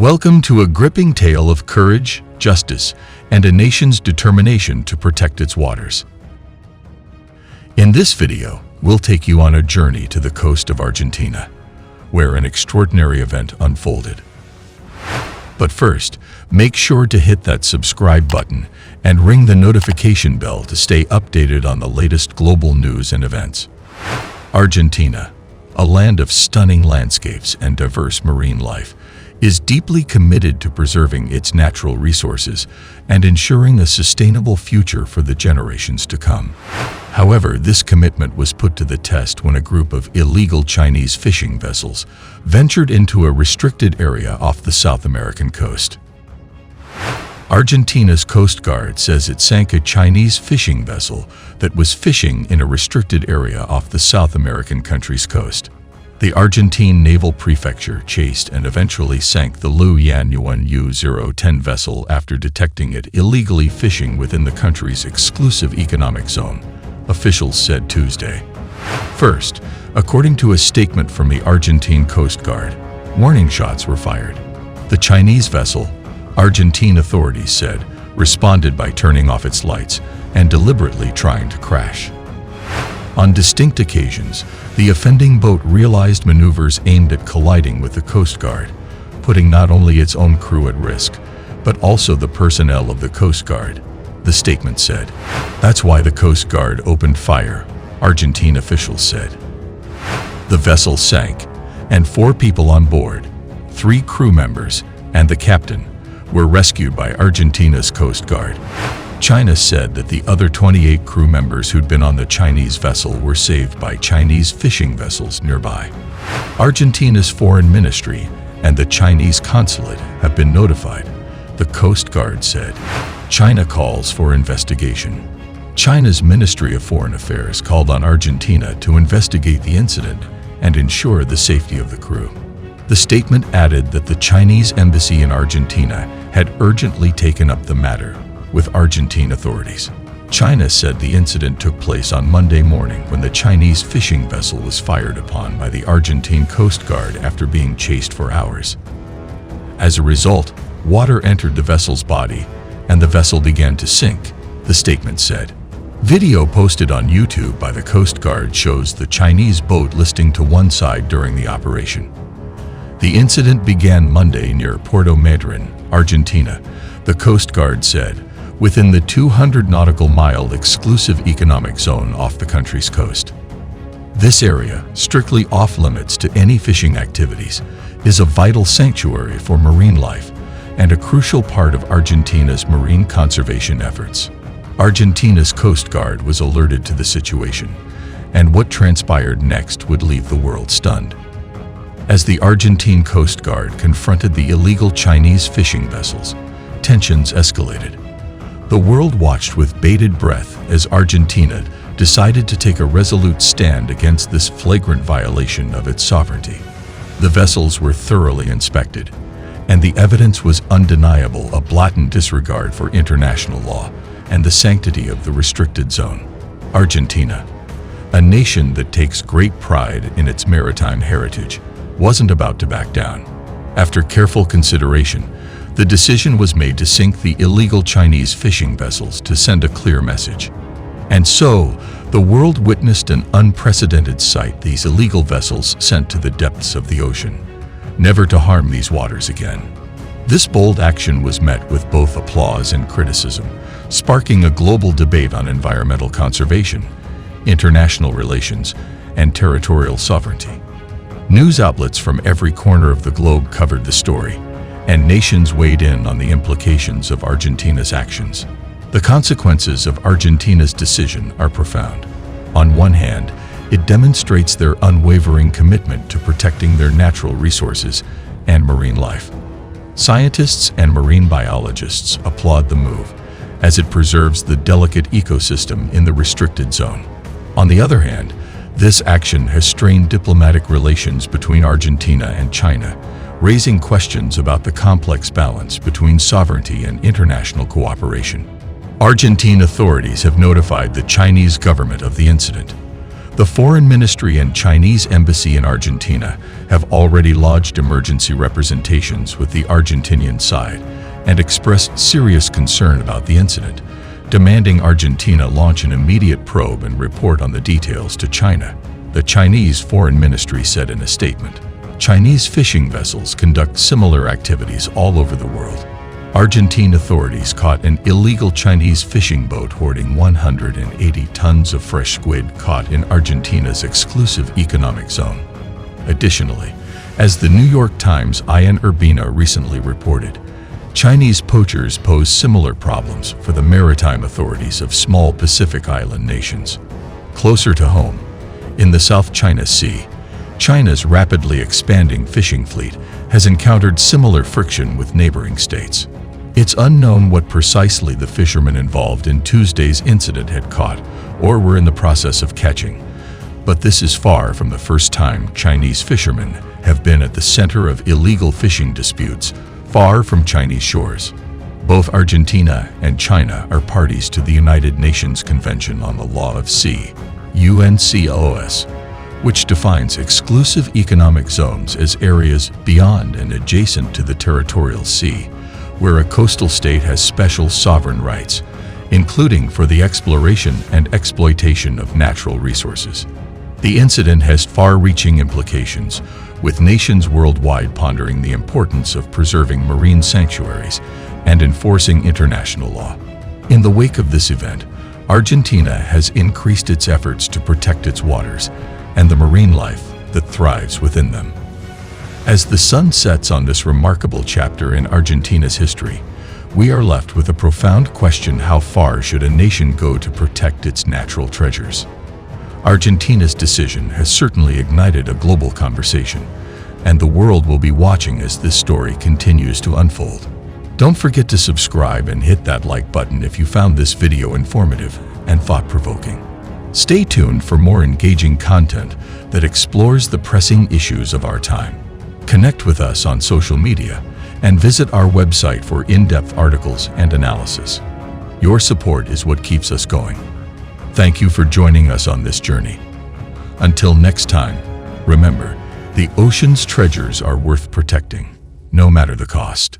Welcome to a gripping tale of courage, justice, and a nation's determination to protect its waters. In this video, we'll take you on a journey to the coast of Argentina, where an extraordinary event unfolded. But first, make sure to hit that subscribe button and ring the notification bell to stay updated on the latest global news and events. Argentina, a land of stunning landscapes and diverse marine life, is deeply committed to preserving its natural resources and ensuring a sustainable future for the generations to come. However, this commitment was put to the test when a group of illegal Chinese fishing vessels ventured into a restricted area off the South American coast. Argentina's Coast Guard says it sank a Chinese fishing vessel that was fishing in a restricted area off the South American country's coast. The Argentine Naval Prefecture chased and eventually sank the Luoyang Yuan U-010 vessel after detecting it illegally fishing within the country's exclusive economic zone, officials said Tuesday. First, according to a statement from the Argentine Coast Guard, warning shots were fired. The Chinese vessel, Argentine authorities said, responded by turning off its lights and deliberately trying to crash. On distinct occasions, the offending boat realized maneuvers aimed at colliding with the Coast Guard, putting not only its own crew at risk, but also the personnel of the Coast Guard, the statement said. That's why the Coast Guard opened fire, Argentine officials said. The vessel sank, and 4 people on board, 3 crew members, and the captain, were rescued by Argentina's Coast Guard. China said that the other 28 crew members who'd been on the Chinese vessel were saved by Chinese fishing vessels nearby. Argentina's foreign ministry and the Chinese consulate have been notified, the Coast Guard said. China calls for investigation. China's Ministry of Foreign Affairs called on Argentina to investigate the incident and ensure the safety of the crew. The statement added that the Chinese embassy in Argentina had urgently taken up the matter with Argentine authorities. China said the incident took place on Monday morning when the Chinese fishing vessel was fired upon by the Argentine Coast Guard after being chased for hours. As a result, water entered the vessel's body and the vessel began to sink, the statement said. Video posted on YouTube by the Coast Guard shows the Chinese boat listing to one side during the operation. The incident began Monday near Puerto Madryn, Argentina, the Coast Guard said, within the 200 nautical mile exclusive economic zone off the country's coast. This area, strictly off-limits to any fishing activities, is a vital sanctuary for marine life and a crucial part of Argentina's marine conservation efforts. Argentina's Coast Guard was alerted to the situation, and what transpired next would leave the world stunned. As the Argentine Coast Guard confronted the illegal Chinese fishing vessels, tensions escalated. The world watched with bated breath as Argentina decided to take a resolute stand against this flagrant violation of its sovereignty. The vessels were thoroughly inspected, and the evidence was undeniable, a blatant disregard for international law and the sanctity of the restricted zone. Argentina, a nation that takes great pride in its maritime heritage, wasn't about to back down. After careful consideration, the decision was made to sink the illegal Chinese fishing vessels to send a clear message. And so, the world witnessed an unprecedented sight these illegal vessels sent to the depths of the ocean, never to harm these waters again. This bold action was met with both applause and criticism, sparking a global debate on environmental conservation, international relations, and territorial sovereignty. News outlets from every corner of the globe covered the story, and nations weighed in on the implications of Argentina's actions. The consequences of Argentina's decision are profound. On one hand, it demonstrates their unwavering commitment to protecting their natural resources and marine life. Scientists and marine biologists applaud the move, as it preserves the delicate ecosystem in the restricted zone. On the other hand, this action has strained diplomatic relations between Argentina and China, raising questions about the complex balance between sovereignty and international cooperation. Argentine authorities have notified the Chinese government of the incident, The Foreign Ministry and Chinese Embassy in Argentina have already lodged emergency representations with the Argentinian side and expressed serious concern about the incident, demanding Argentina launch an immediate probe and report on the details to China. The Chinese Foreign Ministry said in a statement, Chinese fishing vessels conduct similar activities all over the world. Argentine authorities caught an illegal Chinese fishing boat hoarding 180 tons of fresh squid caught in Argentina's exclusive economic zone. Additionally, as the New York Times' Ian Urbina recently reported, Chinese poachers pose similar problems for the maritime authorities of small Pacific island nations. Closer to home, in the South China Sea, China's rapidly expanding fishing fleet has encountered similar friction with neighboring states. It's unknown what precisely the fishermen involved in Tuesday's incident had caught or were in the process of catching, but this is far from the first time Chinese fishermen have been at the center of illegal fishing disputes far from Chinese shores. Both Argentina and China are parties to the United Nations Convention on the Law of Sea, UNCLOS, which defines exclusive economic zones as areas beyond and adjacent to the territorial sea, where a coastal state has special sovereign rights, including for the exploration and exploitation of natural resources. The incident has far-reaching implications, with nations worldwide pondering the importance of preserving marine sanctuaries and enforcing international law. In the wake of this event, Argentina has increased its efforts to protect its waters and the marine life that thrives within them. As the sun sets on this remarkable chapter in Argentina's history, we are left with a profound question: how far should a nation go to protect its natural treasures? Argentina's decision has certainly ignited a global conversation, and the world will be watching as this story continues to unfold. Don't forget to subscribe and hit that like button if you found this video informative and thought-provoking. Stay tuned for more engaging content that explores the pressing issues of our time. Connect with us on social media and visit our website for in-depth articles and analysis. Your support is what keeps us going. Thank you for joining us on this journey. Until next time, remember, the ocean's treasures are worth protecting, no matter the cost.